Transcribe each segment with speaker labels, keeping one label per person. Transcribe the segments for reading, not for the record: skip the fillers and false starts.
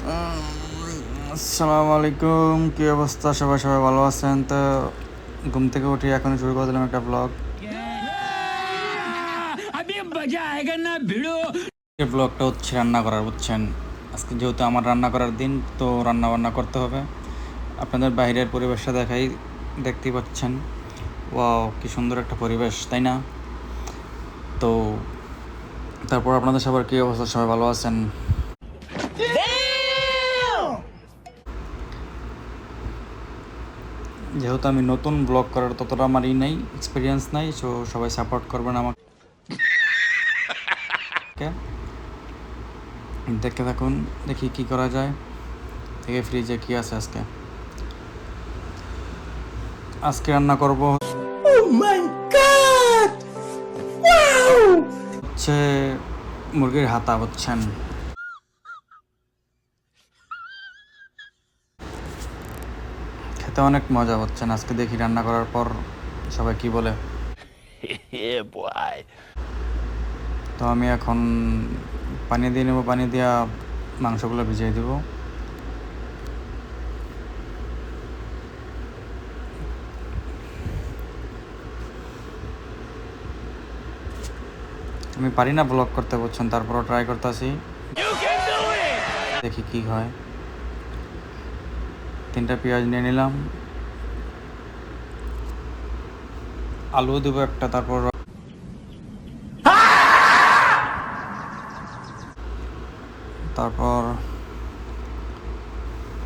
Speaker 1: আসসালামু আলাইকুম, কি অবস্থা? সবাই সবাই ভালো আছেন? তো ঘুম থেকে উঠে এখন শুরু করে দিলাম একটা ব্লগ। এই ব্লগটা হচ্ছে রান্না করার, বুঝছেন? আজকে যেহেতু আমার রান্না করার দিন, তো রান্না বান্না করতে হবে। আপনাদের বাইরের পরিবেশটা দেখাই, দেখতেই পাচ্ছেন। ওয়াও, কি সুন্দর একটা পরিবেশ, তাই না? তো তারপর আপনাদের সবার কী অবস্থা? সবাই ভালো আছেন? যেহেতু আমি নতুন ব্লগ করার ততটা আমার নেই, এক্সপিরিয়েন্স নাই, সো সবাই সাপোর্ট করবেন আমাকে। দেখতে থাকুন, দেখি কি করা যায়। দেখে ফ্রিজে কি আছে আজকে। আজকে রান্না করব হচ্ছে মুরগির হাতা, বুঝছেন? খেতে অনেক মজা, হচ্ছেন। আজকে দেখি রান্না করার পর সবাই কি বলে। তো আমি এখন পানি দিয়ে নেবো, পানি দিয়া মাংসগুলো ভিজিয়ে দেব। আমি পারি না ব্লগ করতে, বুঝছেন, তারপরও ট্রাই করতেছি, দেখি কি হয়। 3টা পেঁয়াজ নিয়ে নিলাম, আলু দেবো একটা, তারপর তারপর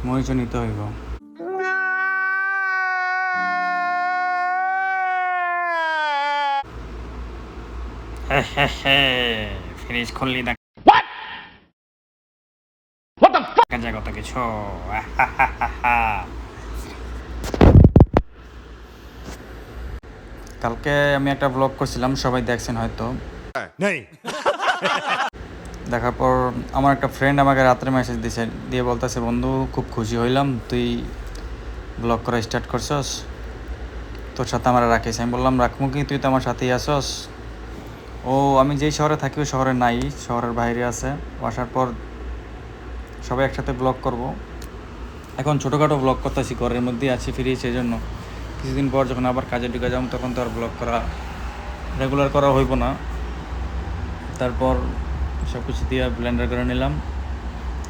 Speaker 1: মরিচও নিতে হইব। ফ্রিজ খুললি না যায় কত কিছু। কালকে আমি একটা ব্লগ করছিলাম, সবাই দেখছেন হয়তো। দেখার পর আমার একটা ফ্রেন্ড আমাকে রাত্রে মেসেজ দিছে, দিয়ে বলতেছে, বন্ধু খুব খুশি হইলাম তুই ব্লগ করা স্টার্ট করছস, তোর সাথে আমার রাখিস। আমি বললাম, রাখবো কি, তুই তো আমার সাথেই আসস। ও আমি যেই শহরে থাকি ওই শহরে নাই, শহরের বাইরে আছে। আসার পর সবাই একসাথে ব্লগ করব। এখন ছোটোখাটো ব্লগ করতেছি, ঘরের মধ্যেই আছি, ফিরি, সেই জন্য কিছুদিন পর যখন আবার কাজে ঢুকে যাবো তখন তো আর ব্লগ করা রেগুলার করা হইব না। তারপর সব কিছু দিয়ে ব্লেন্ডার করে নিলাম,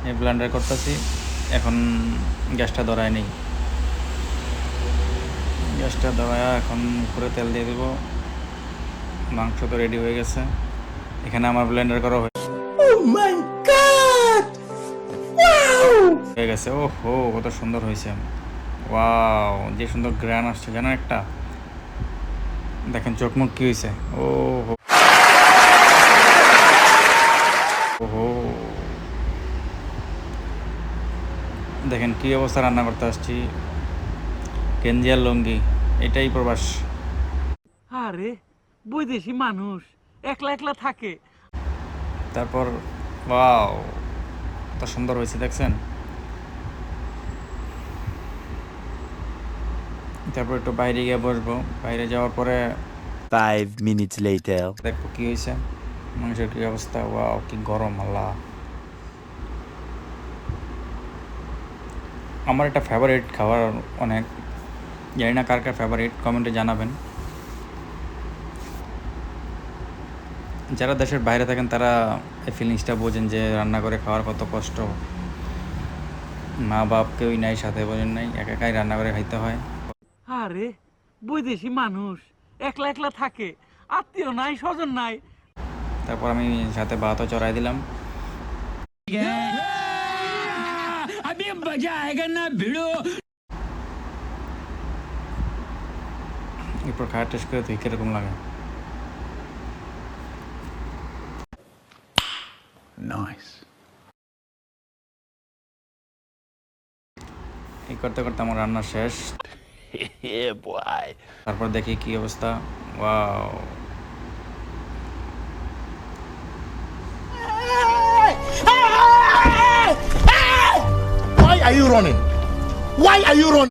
Speaker 1: এই ব্লেন্ডার করতেছি। এখন গ্যাসটা ধরায় নেই, গ্যাসটা ধরায় এখন উপরে তেল দিয়ে দেবো। মাংস তো রেডি হয়ে গেছে, এখানে আমার ব্লেন্ডার করা হয়ে গেছে। ও হো, কত সুন্দর হয়েছে! ওয়াও, যে সুন্দর গ্রান আসছে, জানেন একটা, দেখেন চোখমুখ কি হয়েছে। ও হো, দেখেন কি অবস্থা, রান্না করতে আসছি গেঞ্জি আর লুঙ্গি, এটাই প্রবাস।
Speaker 2: আরে বৈদেশি মানুষ একলা একলা থাকে।
Speaker 1: তারপর ওয়াও, কত সুন্দর হয়েছে, দেখছেন? তারপর একটু বাইরে গিয়ে বসবো, বাইরে যাওয়ার পরে
Speaker 3: 5 minutes later.
Speaker 1: দেখবো কি হয়েছে, মাংসের কি অবস্থা। ওয়াও, কি গরম! আল্লাহ, আমার একটা ফেভারিট খাবার অনেক, জানি না কার কার ফেভারিট, কমেন্টে জানাবেন। যারা দেশের বাইরে থাকেন তারা এই ফিলিংসটা বোঝেন যে রান্না করে খাওয়ার কত কষ্ট। মা বাপ কেউই নাই সাথে, বোঝেন নাই, একা একাই রান্না করে খাইতে হয়।
Speaker 2: আরে বৈদেশি মানুষ একলা একলা থাকে, আত্মীয় নাই, স্বজন নাই।
Speaker 1: তারপর আমি সাথে ভাতও চড়াই দিলাম। এরপর খাওয়া টেস্ট করে তুই কিরকম লাগে। এই করতে করতে আমার রান্না শেষ।
Speaker 3: Yeah, boy.
Speaker 1: তারপর দেখি কি অবস্থা। Wow,
Speaker 4: Why are you running? Why are you running?